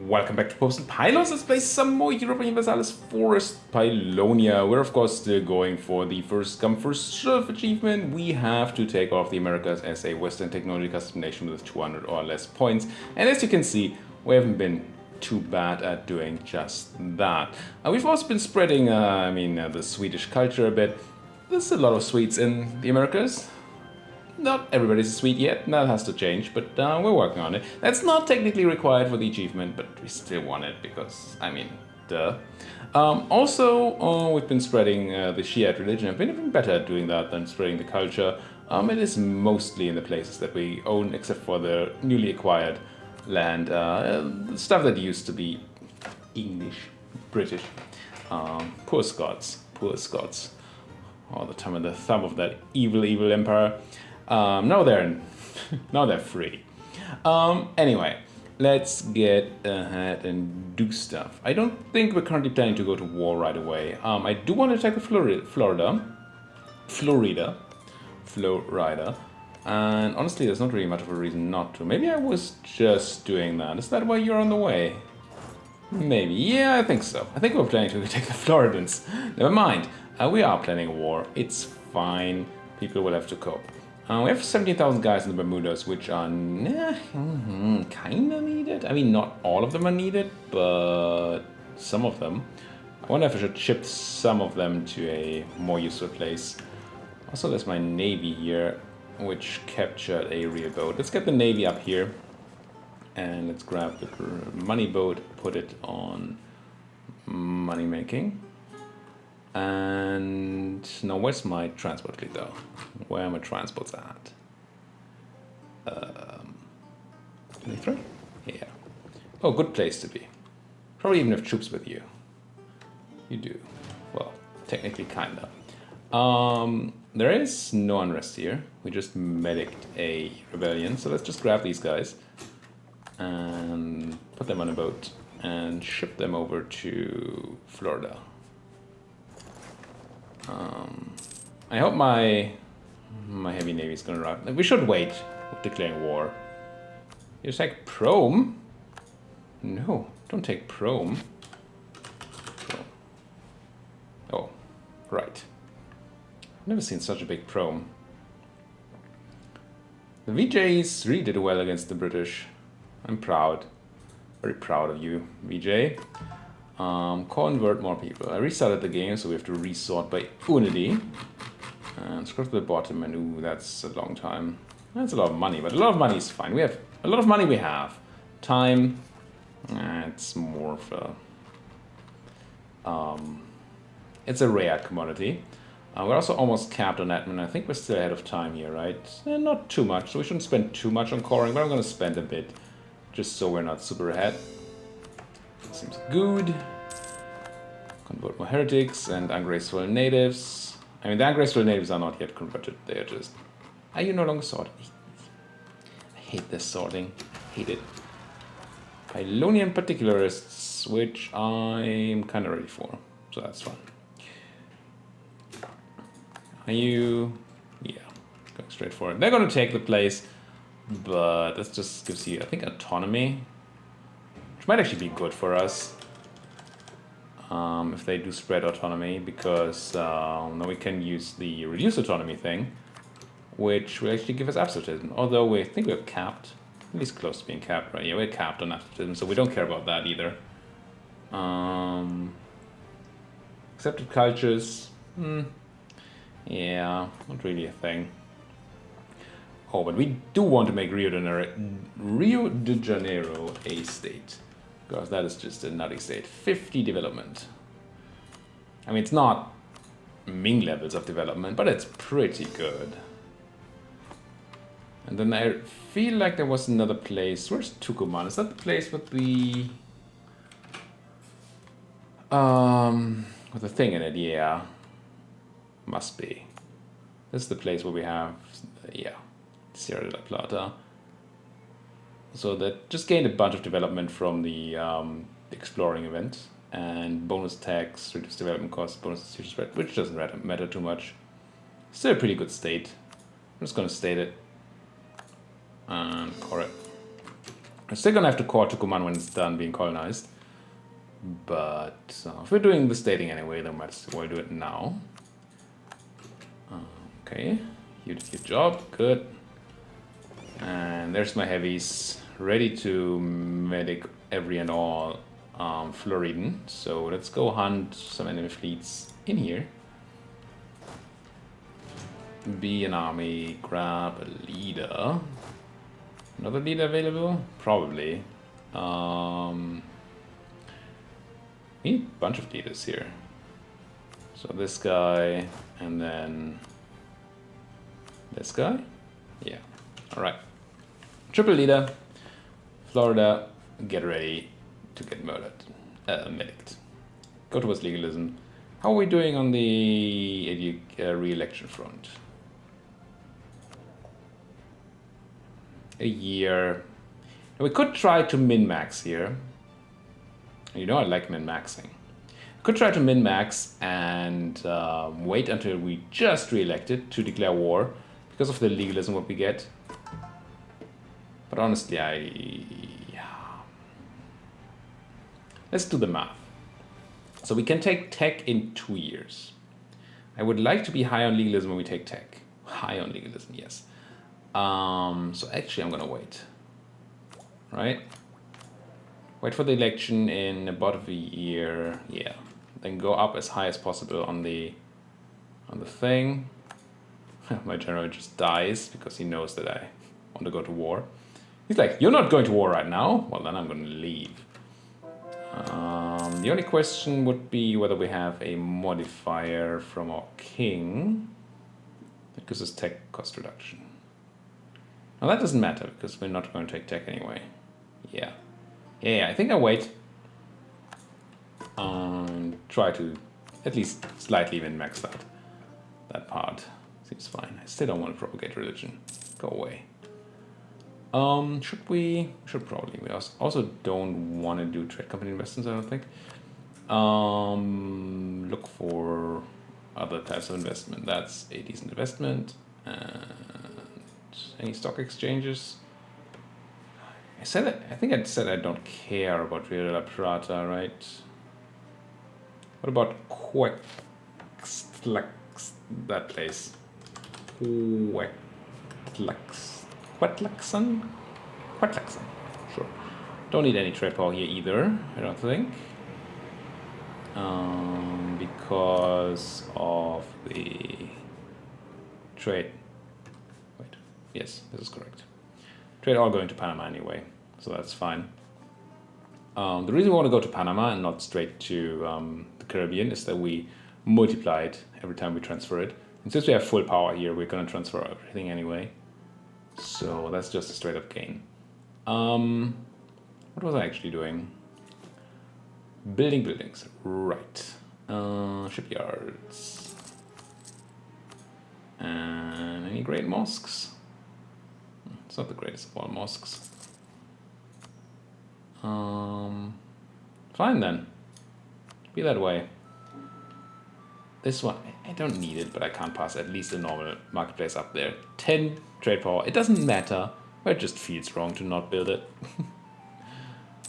Welcome back to Posted Pylos. Let's play some more Europa Universalis Forest Pylonia. We're of course still going for the first come first serve achievement. We have to take off the Americas as a Western technology custom nation with 200 or less points. And as you can see, we haven't been too bad at doing just that. We've also been spreading, the Swedish culture a bit. There's a lot of Swedes in the Americas. Not everybody's a Swede yet, that has to change, but we're working on it. That's not technically required for the achievement, but we still want it because, duh. We've been spreading the Shiite religion. I've been even better at doing that than spreading the culture. It is mostly in the places that we own, except for the newly acquired land. Stuff that used to be English, British. Poor Scots. All the time on the thumb of that evil empire. Now they're free. Anyway, let's get ahead and do stuff. I don't think we're currently planning to go to war right away. I do want to attack Florida. And honestly, there's not really much of a reason not to. Maybe I was just doing that. Is that why you're on the way? Maybe. Yeah, I think so. I think we're planning to take the Floridans. Never mind. We are planning a war. It's fine. People will have to cope. We have 17,000 guys in the Bermudas, which are kind of needed. I mean, not all of them are needed, but some of them. I wonder if I should ship some of them to a more useful place. Also, there's my navy here, which captured a real boat. Let's get the navy up here. And let's grab the money boat, put it on money making. And now, where's my transport fleet though? Where are my transports at? 23? Yeah. Oh, good place to be. Probably even have troops with you. You do. Well, technically, kinda. There is no unrest here. We just mediced a rebellion, so let's just grab these guys and put them on a boat and ship them over to Florida. I hope my heavy navy is gonna arrive. We should wait with declaring war. You take Prome? No, don't take Prome. Oh, right. Never seen such a big Prome. The VJs really did well against the British. I'm proud. Very proud of you, VJ. Convert more people. I restarted the game, so we have to resort by unity. And scroll to the bottom, and ooh, that's a long time. That's a lot of money, but a lot of money is fine. We have a lot of money. We have time. It's more of a it's a rare commodity. We're also almost capped on admin. I think we're still ahead of time here, right? Not too much, so we shouldn't spend too much on coring, but I'm going to spend a bit, just so we're not super ahead. Seems good. Convert more heretics and ungraceful natives. I mean, the ungraceful natives are not yet converted. They are just... Are you no longer sorted? I hate this sorting. Hate it. Pylonian particularists, which I'm kind of ready for. So that's fun. Are you... Yeah, going straight for it. They're going to take the place, but this just gives you, I think, autonomy. Which might actually be good for us if they do spread autonomy, because now we can use the reduced autonomy thing, which will actually give us absolutism. Although we think we're capped, at least close to being capped, right? Yeah, we're capped on absolutism, so we don't care about that either. Accepted cultures, yeah, not really a thing. Oh, but we do want to make Rio de Janeiro a state. Because that is just a nutty state. 50 development. I mean, it's not Ming levels of development, but it's pretty good. And then I feel like there was another place. Where's Tucumán? Is that the place with the thing in it? Yeah, must be. This is the place where we have, yeah, Sierra de la Plata. So that just gained a bunch of development from the exploring event, and bonus tax, reduced development costs, bonus institution spread, which doesn't matter too much. Still a pretty good state. I'm just going to state it and core it. I'm still gonna have to call Tucumán when it's done being colonized. But if we're doing the stating anyway, then might as well do it now. Okay, you did your job, good. And there's my heavies, ready to medic every and all Floriden. So let's go hunt some enemy fleets in here. Be an army, grab a leader. Another leader available? Probably. We need a bunch of leaders here. So this guy, and then this guy? Yeah. Alright. Triple leader. Florida, get ready to get murdered. Medicked. Go towards legalism. How are we doing on the re-election front? A year. We could try to min-max here. You know I like min-maxing. Could try to min-max and wait until we just re-elected to declare war because of the legalism what we get. But honestly, let's do the math. So we can take tech in 2 years. I would like to be high on legalism when we take tech. High on legalism, yes. So actually I'm gonna wait. Right? Wait for the election in about a year. Yeah. Then go up as high as possible on the thing. My general just dies because he knows that I want to go to war. He's like, you're not going to war right now? Well, then I'm going to leave. The only question would be whether we have a modifier from our king that gives us tech cost reduction. Now that doesn't matter because we're not going to take tech anyway. Yeah. Yeah, I think I'll wait. And try to at least slightly even max that part. Seems fine. I still don't want to propagate religion. Go away. Should we? Should probably. We also don't want to do trade company investments, I don't think. Look for other types of investment. That's a decent investment. And any stock exchanges? I think I said I don't care about Rio de la Plata, right? What about that place? Quetlaxon? Sure. Don't need any trade power here either, I don't think. Because of the trade. Wait, yes, this is correct. Trade all going to Panama anyway, so that's fine. The reason we want to go to Panama and not straight to the Caribbean is that we multiply it every time we transfer it. And since we have full power here, we're going to transfer everything anyway. So that's just a straight up gain. What was I actually doing? Building buildings, right. Shipyards. And any great mosques? It's not the greatest of all mosques. Fine then. Be that way. This one, I don't need it, but I can't pass at least a normal marketplace up there. 10 trade power. It doesn't matter, but it just feels wrong to not build it.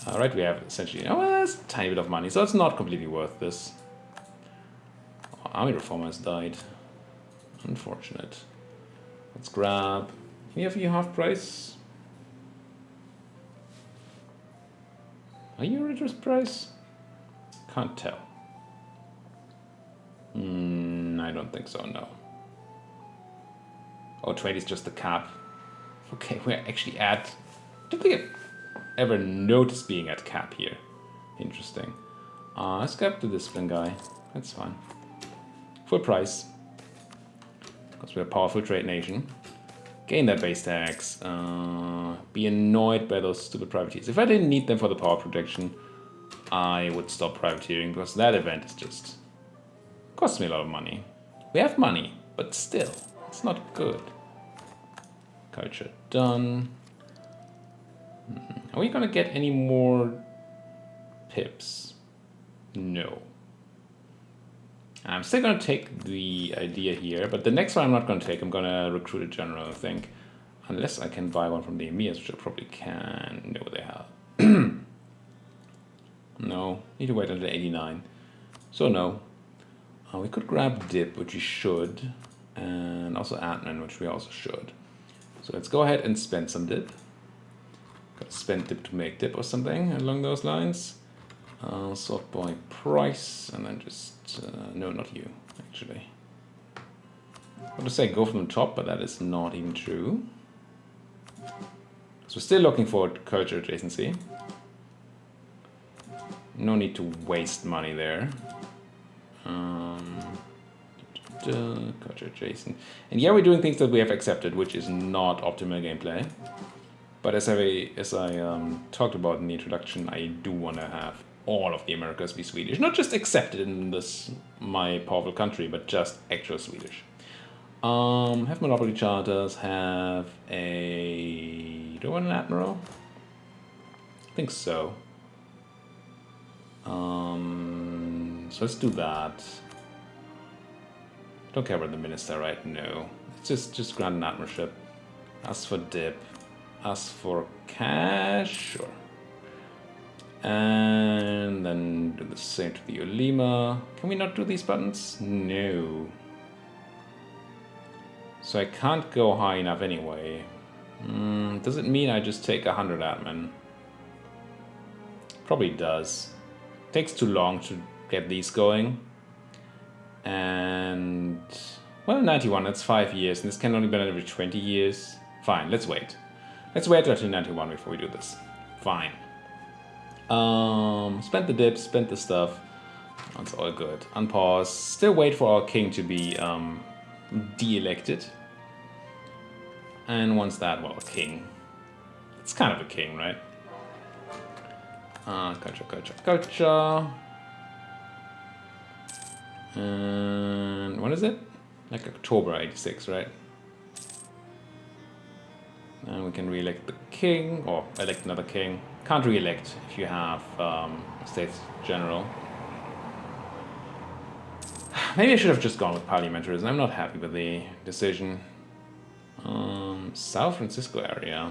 Alright, we have essentially, that's a tiny bit of money, so it's not completely worth this. Oh, army reformer has died. Unfortunate. Let's grab. Can you have your half price? Are you a reduced price? Can't tell. I don't think so, no. Oh, trade is just the cap. Okay, we're actually at... I don't think I've ever noticed being at cap here. Interesting. Let's grab the discipline guy. That's fine. Full price. Because we're a powerful trade nation. Gain that base tax. Be annoyed by those stupid privateers. If I didn't need them for the power protection, I would stop privateering because that event is just... costs me a lot of money. We have money, but still, it's not good. Culture done. Are we gonna get any more pips? No. I'm still gonna take the idea here, but the next one I'm not gonna take. I'm gonna recruit a general, I think. Unless I can buy one from the emirs, which I probably can. No, the hell. No, need to wait until 89. So no. We could grab dip, which we should. And also admin, which we also should. So let's go ahead and spend some dip. Gotta spend dip to make dip or something along those lines. Sort by price, and then just... no, not you, actually. I want to say go from the top, but that is not even true. So we're still looking for culture adjacency. No need to waste money there. Culture adjacent. And yeah, we're doing things that we have accepted, which is not optimal gameplay. But as I talked about in the introduction, I do want to have all of the Americas be Swedish. Not just accepted in this, my powerful country, but just actual Swedish. Have monopoly charters, have a... Do I want an admiral? I think so. So let's do that. Don't care about the minister, right? No. It's just grant an admiralship. Ask for dip. Ask for cash. Sure. And then do the same to the Ulima. Can we not do these buttons? No. So I can't go high enough anyway. Does it mean I just take 100 admin? Probably does. Takes too long to get these going. And... well, 91, that's 5 years. And this can only be done every 20 years. Fine, let's wait. Let's wait until 91 before we do this. Fine. Spend the dips, spend the stuff. That's all good. Unpause. Still wait for our king to be de-elected. And once that, well, a king. It's kind of a king, right? Culture. And when is it? Like October 86, right? And we can re-elect the king, or elect another king. Can't re-elect if you have States General. Maybe I should have just gone with parliamentarism. I'm not happy with the decision. South Francisco area.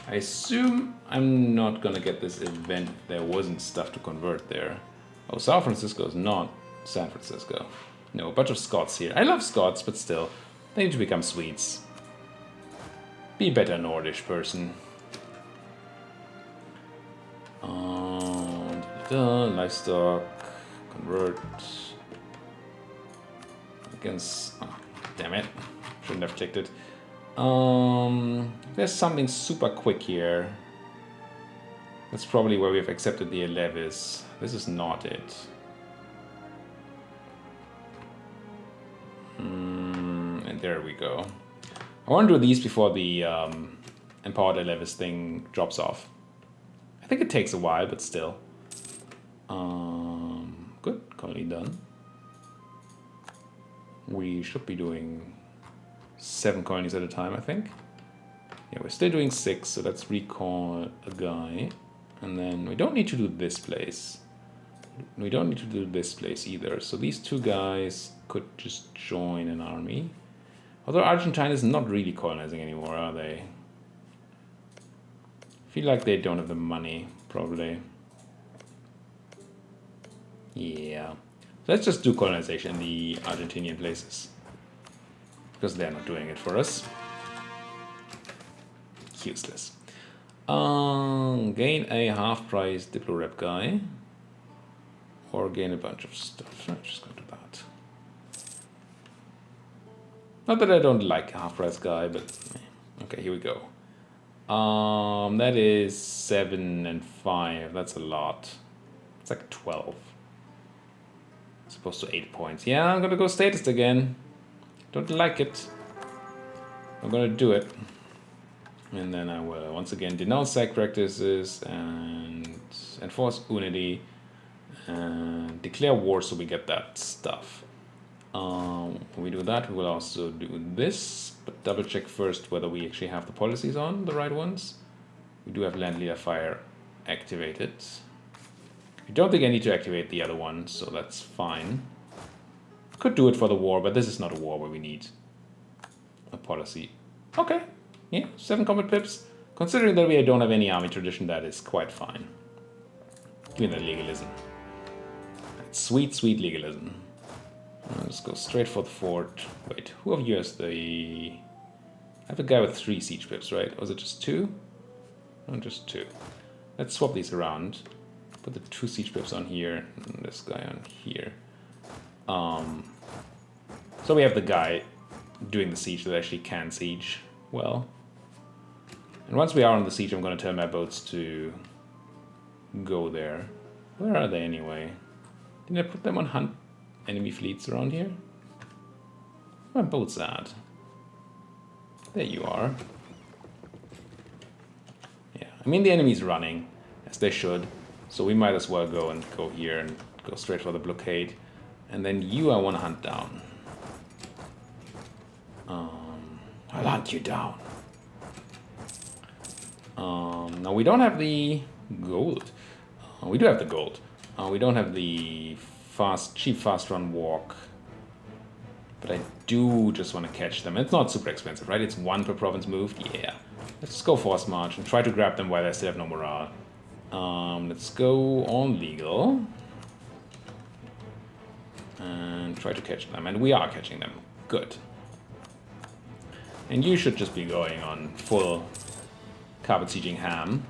I assume I'm not gonna get this event if there wasn't stuff to convert there. Oh, South Francisco is not San Francisco. No, a bunch of Scots here. I love Scots, but still, they need to become Swedes. Be a better Nordish person. Livestock, convert. Against, oh, damn it, shouldn't have checked it. There's something super quick here. That's probably where we've accepted the levies. This is not it. And there we go. I want to do these before the Empowered levies thing drops off. I think it takes a while, but still. Good, colony done. We should be doing 7 colonies at a time, I think. Yeah, we're still doing 6, so let's recall a guy. And then we don't need to do this place. We don't need to do this place either. So these 2 guys could just join an army. Although Argentina is not really colonizing anymore, are they? I feel like they don't have the money, probably. Yeah. So let's just do colonization in the Argentinian places. Because they're not doing it for us. Useless. Gain a half-price Diplo-Rep guy. Or gain a bunch of stuff. I'm just going to do that. Not that I don't like a half-price guy, but... okay, here we go. That is 7 and 5. That's a lot. It's like 12. As opposed to 8 points. Yeah, I'm gonna go statist again. Don't like it. I'm gonna do it. And then I will once again denounce sack practices and enforce unity and declare war so we get that stuff. When we do that, we will also do this, but double check first whether we actually have the policies on, the right ones. We do have land leader fire activated. I don't think I need to activate the other one, so that's fine. Could do it for the war, but this is not a war where we need a policy. Okay, Yeah, 7 combat pips. Considering that we don't have any army tradition, that is quite fine. Give me that legalism. Sweet, sweet legalism. Let's go straight for the fort. Wait, who of you has the... I have a guy with 3 siege pips, right? Or is it just 2? No, just 2. Let's swap these around. Put the 2 siege pips on here, and this guy on here. So we have the guy doing the siege that actually can siege well. And once we are on the siege, I'm going to tell my boats to go there. Where are they anyway? Didn't I put them on hunt enemy fleets around here? Where are my boats at? There you are. Yeah, I mean the enemy's running, as they should. So we might as well go here and go straight for the blockade. And then you I want to hunt down. I'll hunt you down. Now we don't have the gold. We do have the gold. We don't have the cheap fast run walk. But I do just want to catch them. It's not super expensive, right? It's 1 per province moved. Yeah. Let's just go force march and try to grab them while I still have no morale. Let's go on legal. And try to catch them. And we are catching them. Good. And you should just be going on full carpet sieging ham.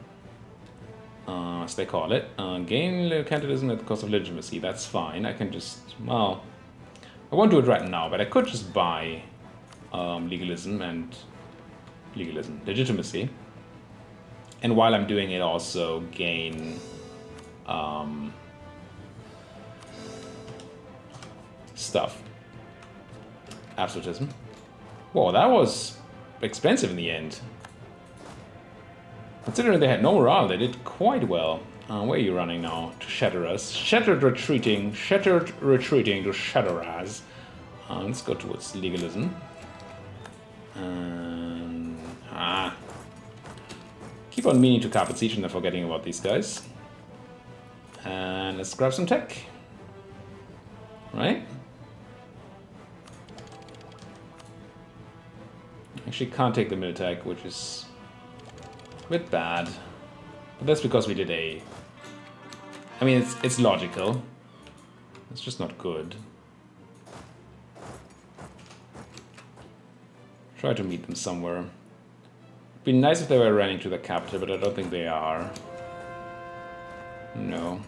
As they call it. Gain candidatism at the cost of legitimacy. That's fine. I can just... Well... I won't do it right now, but I could just buy legitimacy. And while I'm doing it, also gain stuff. Absolutism. Whoa, that was expensive in the end. Considering they had no morale, they did quite well. Where are you running now? To shatter us. Shattered retreating to shatter us. Let's go towards legalism. And... Keep on meaning to carpet siege and then forgetting about these guys. And let's grab some tech. Right? Actually can't take the mill tech, which is a bit bad. But that's because we did a... I mean, it's logical. It's just not good. Try to meet them somewhere. It'd be nice if they were running to the capital, but I don't think they are. No.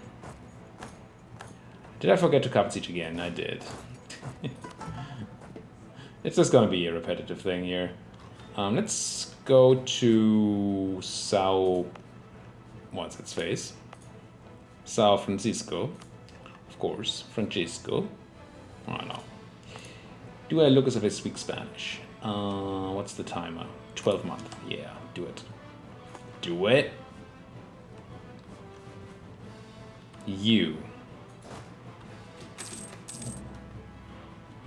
Did I forget to carpet siege again? I did. It's just gonna be a repetitive thing here. Let's go to Sao... What's its face? Sao Francisco. Of course, Francisco. I don't know. Do I look as if I speak Spanish? What's the timer? 12 months. Yeah, do it. Do it. You.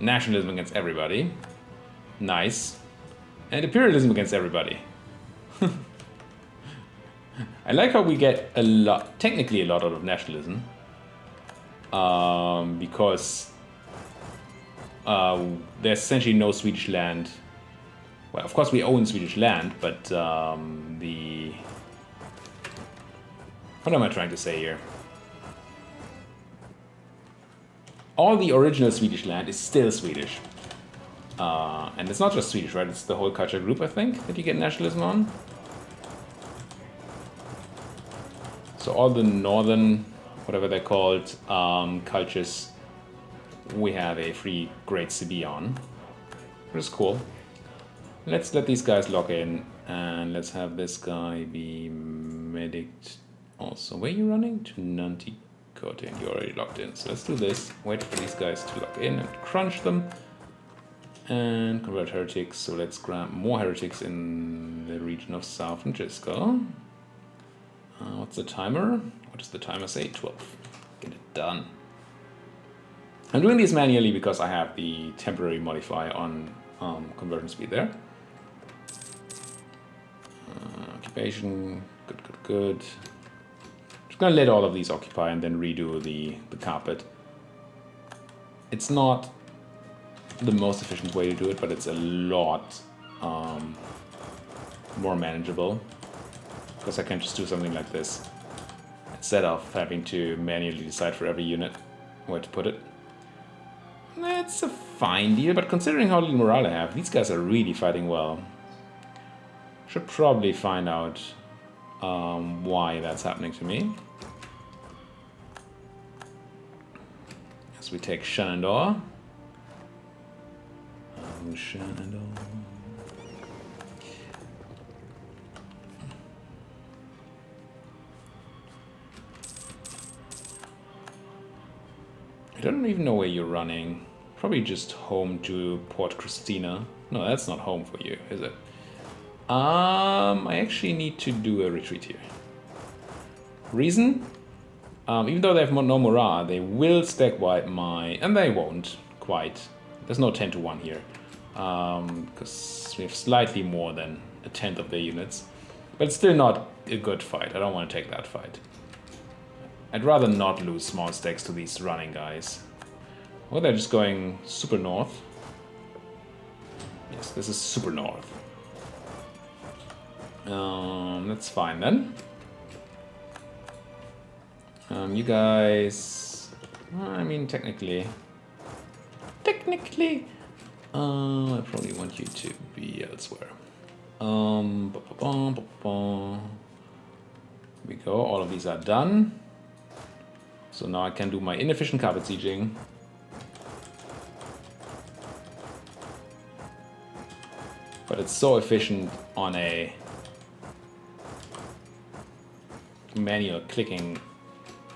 Nationalism against everybody. Nice. And imperialism against everybody. I like how we get a lot, technically a lot out of nationalism. Because there's essentially no Swedish land. Well, of course we own Swedish land, but the... What am I trying to say here? All the original Swedish land is still Swedish. And it's not just Swedish, right? It's the whole culture group, I think, that you get nationalism on. So all the northern, whatever they're called, cultures, we have a free Great CB on. Which is cool. Let's let these guys lock in, and let's have this guy be medic also. Where are you running? To Nanticote, and you're already locked in. So let's do this. Wait for these guys to lock in and crunch them. And convert heretics. So let's grab more heretics in the region of San Francisco. What's the timer? What does the timer say? 12. Get it done. I'm doing these manually because I have the temporary modifier on conversion speed there. Occupation, good. Just gonna let all of these occupy and then redo the carpet. It's not the most efficient way to do it, but it's a lot more manageable. Because I can just do something like this. Instead of having to manually decide for every unit where to put it. That's a fine deal, but considering how little morale I have, these guys are really fighting well. Should probably find out why that's happening to me. As we take Shenandoah. Shenandoah. I don't even know where you're running. Probably just home to Port Christina. No, that's not home for you, is it? I actually need to do a retreat here. Reason? Even though they have no morale, they will stack wipe my... And they won't, quite. There's no 10 to 1 here. Because we have slightly more than a tenth of their units. But it's still not a good fight. I don't want to take that fight. I'd rather not lose small stacks to these running guys. Or they're just going super north. Yes, this is super north. That's fine then. You guys... I mean, technically... I probably want you to be elsewhere. We go, all of these are done. So now I can do my inefficient carpet sieging. But it's so efficient on a manual clicking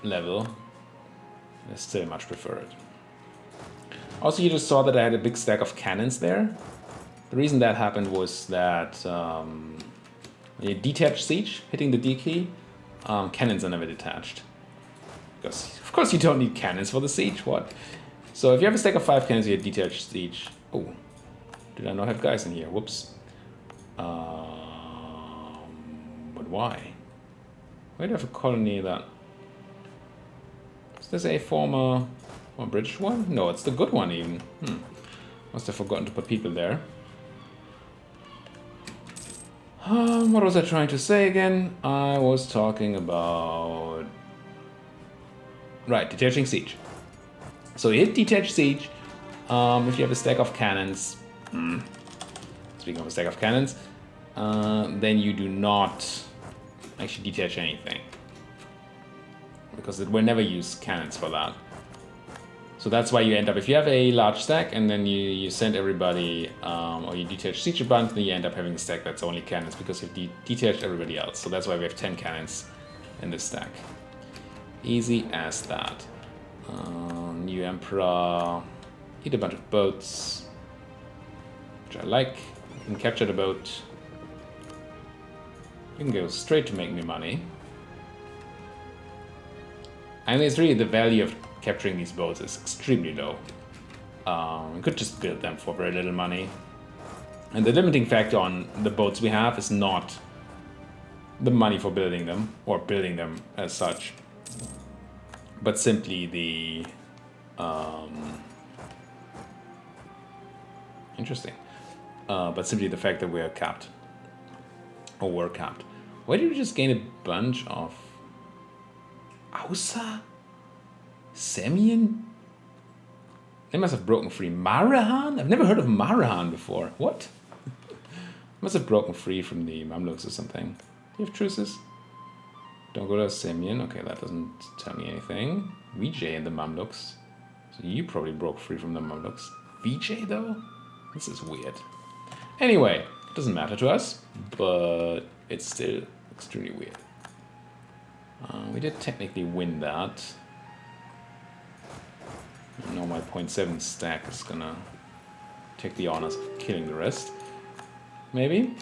level. I still much prefer it. Also, you just saw that I had a big stack of cannons there. The reason that happened was that when you detach siege, hitting the D key, cannons are never detached. Because, of course, you don't need cannons for the siege, what? So if you have a stack of 5 cannons, you have detached siege. Oh, did I not have guys in here? Whoops. But why? Why do I have a colony that... Is this a former British one? No, it's the good one even. Must have forgotten to put people there. What was I trying to say again? I was talking about... Right, detaching siege. So you hit detach siege if you have a stack of cannons. Speaking of a stack of cannons, then you do not actually detach anything. Because it will never use cannons for that. So that's why you end up, if you have a large stack and then you send everybody, or you detach siege a bunch, then you end up having a stack that's only cannons because you've detached everybody else. So that's why we have 10 cannons in this stack. Easy as that. New Emperor, eat a bunch of boats, which I like. You can capture the boat. You can go straight to make me money. And it's really the value of capturing these boats is extremely low. We could just build them for very little money. And the limiting factor on the boats we have is not the money for building them, or building them as such, but simply the... interesting. But simply the fact that we are capped. Or were capped. Why did we just gain a bunch of... Ausa? Semyon? They must have broken free. Marahan? I've never heard of Marahan before. What? Must have broken free from the Mamluks or something. Do you have truces? Don't go to Semyon. Okay, that doesn't tell me anything. Vijay and the Mamluks. So you probably broke free from the Mamluks. Vijay though? This is weird. Anyway, it doesn't matter to us, but it's still extremely weird. We did technically win that. Now my 0.7 stack is gonna take the honors of killing the rest. Maybe?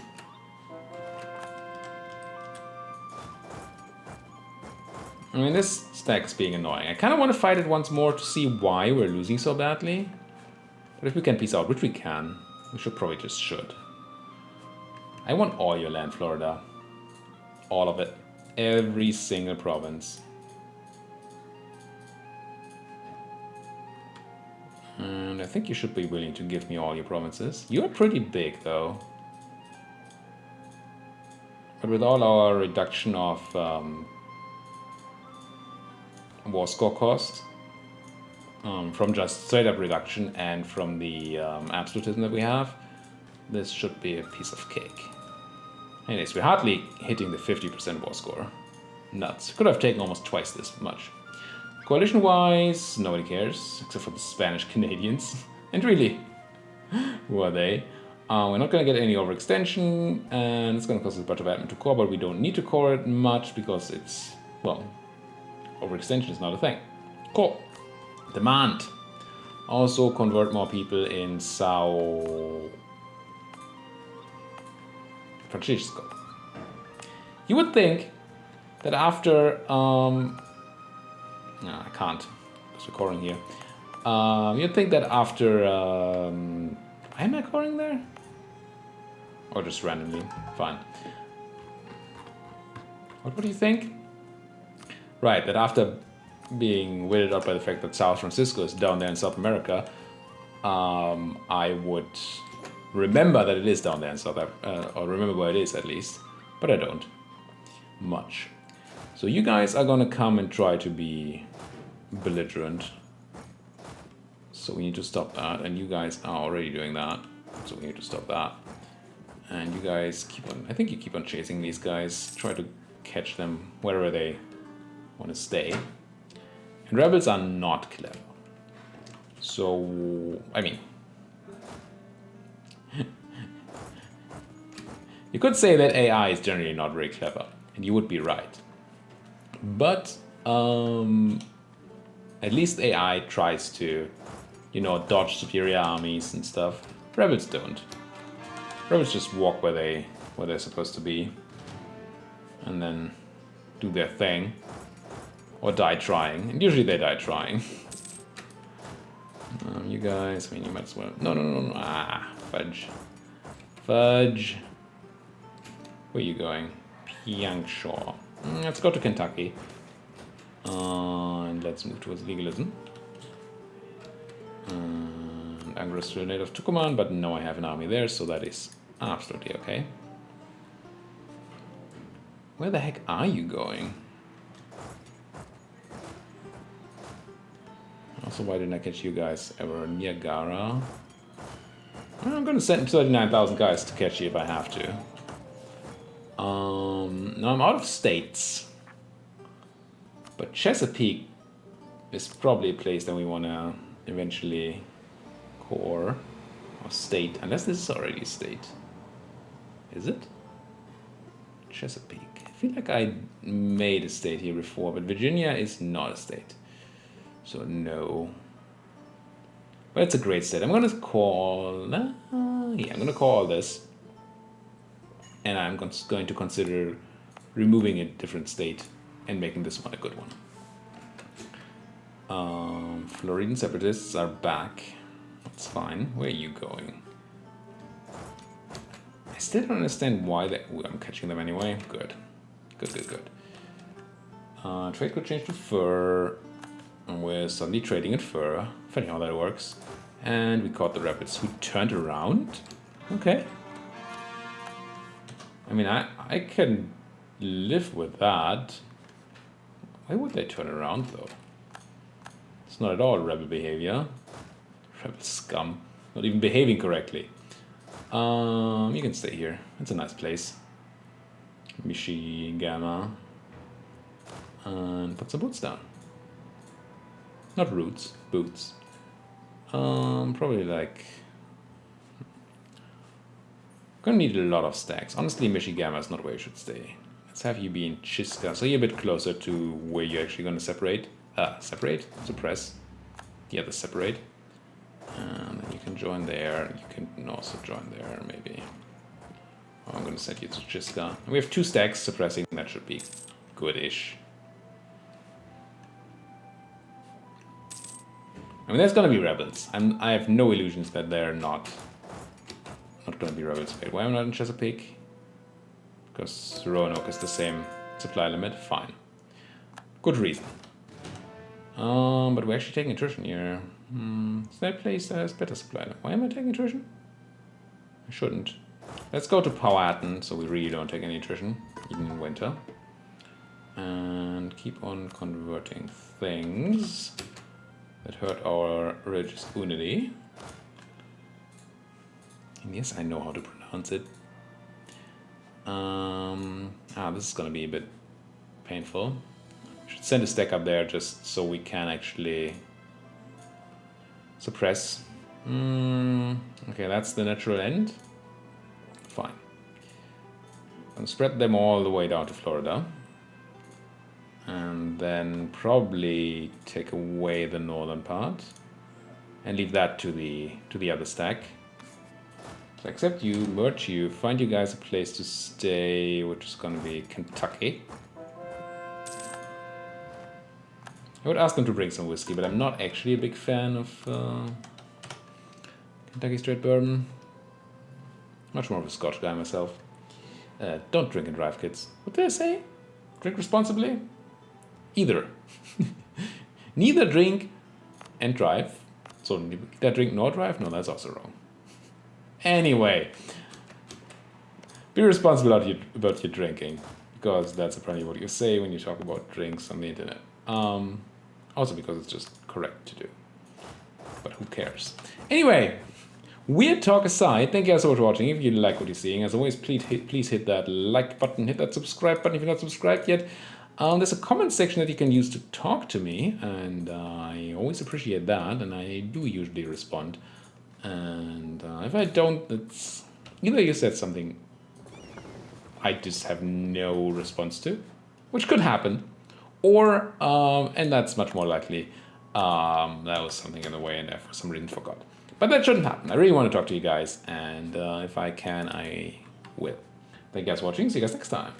I mean, this stack is being annoying. I kind of want to fight it once more to see why we're losing so badly. But if we can peace out, which we can, we should probably just should. I want all your land, Florida. All of it. Every single province. And I think you should be willing to give me all your provinces. You're pretty big, though. But with all our reduction of war score cost, from just straight up reduction and from the absolutism that we have, this should be a piece of cake. Anyways, we're hardly hitting the 50% war score. Nuts. Could have taken almost twice this much. Coalition-wise, nobody cares, except for the Spanish Canadians. And really, who are they? We're not going to get any overextension, and it's going to cost us a bunch of admin to core, but we don't need to core it much because it's, well, overextension is not a thing. Cool. Demand. Also convert more people in Sao Francisco. You would think that after no, I can't. It's recording here. You'd think that after am I recording there? Or just randomly? Fine. What do you think? Right, that after being weirded out by the fact that South Francisco is down there in South America, I would remember that it is down there in South Africa, or remember where it is at least, but I don't much. So you guys are gonna come and try to be belligerent. So we need to stop that, and you guys are already doing that, so we need to stop that. And you guys keep on, I think you keep on chasing these guys, try to catch them wherever they want to stay. And rebels are not clever. So, I mean, you could say that AI is generally not very clever, and you would be right. But at least AI tries to, you know, dodge superior armies and stuff. Rebels don't. Rebels just walk where they're supposed to be, and then do their thing, or die trying. And usually they die trying. You guys, I mean, you might as well. No. Ah, fudge. Fudge. Where are you going? Piangshaw. Let's go to Kentucky. And let's move towards legalism. And Anglo native Tucumán, but no, I have an army there, so that is absolutely okay. Where the heck are you going? Also, why didn't I catch you guys ever? Niagara. Well, I'm gonna send 39,000 guys to catch you if I have to. Now I'm out of states. But Chesapeake is probably a place that we wanna eventually core or state, unless this is already a state. Is it? Chesapeake. I feel like I made a state here before, but Virginia is not a state. So no. But it's a great state. I'm gonna call... yeah, I'm gonna call this. And I'm going to consider removing a different state and making this one a good one. Floridian separatists are back. That's fine. Where are you going? I still don't understand why they... Ooh, I'm catching them anyway. Good. Good. Trade could change to fur. And we're suddenly trading at fur. Funny how that works. And we caught the rabbits who turned around. Okay. I mean, I can live with that. Why would they turn around, though? It's not at all rebel behavior. Rebel scum. Not even behaving correctly. You can stay here. It's a nice place. Michigama. And put some boots down. Not roots, boots. Probably like... Gonna need a lot of stacks. Honestly, Michigama is not where you should stay. Let's have you be in Chisca, so you're a bit closer to where you're actually gonna separate. Separate? Suppress. Yeah, the separate. And then you can join there. You can also join there, maybe. Oh, I'm gonna send you to Chisca. We have 2 stacks suppressing. That should be good-ish. I mean, there's gonna be rebels. I have no illusions that they're not gonna be rebels. Wait, why am I not in Chesapeake? Because Roanoke is the same supply limit. Fine. Good reason. But we're actually taking attrition here. Is there a place that has better supply limit? Why am I taking attrition? I shouldn't. Let's go to Powhatan, so we really don't take any attrition, even in winter. And keep on converting things that hurt our religious unity. And yes, I know how to pronounce it. This is gonna be a bit painful. Should send a stack up there just so we can actually suppress. Okay, that's the natural end. Fine. And spread them all the way down to Florida. And then probably take away the northern part and leave that to the other stack. So accept you, merge you, find you guys a place to stay, which is gonna be Kentucky. I would ask them to bring some whiskey, but I'm not actually a big fan of Kentucky straight bourbon. Much more of a Scotch guy myself. Don't drink and drive, kids. What did I say? Drink responsibly? Either. Neither drink and drive. So neither drink nor drive? No, that's also wrong. Anyway, be responsible about your drinking, because that's apparently what you say when you talk about drinks on the internet. Also because it's just correct to do. But who cares? Anyway, weird talk aside, thank you guys so much for watching. If you like what you're seeing, as always, please hit that like button, hit that subscribe button if you're not subscribed yet. There's a comment section that you can use to talk to me, and I always appreciate that, and I do usually respond. And if I don't, it's either you said something I just have no response to, which could happen, or, and that's much more likely, that was something in the way and I for some reason forgot. But that shouldn't happen. I really want to talk to you guys, and if I can, I will. Thank you guys for watching. See you guys next time.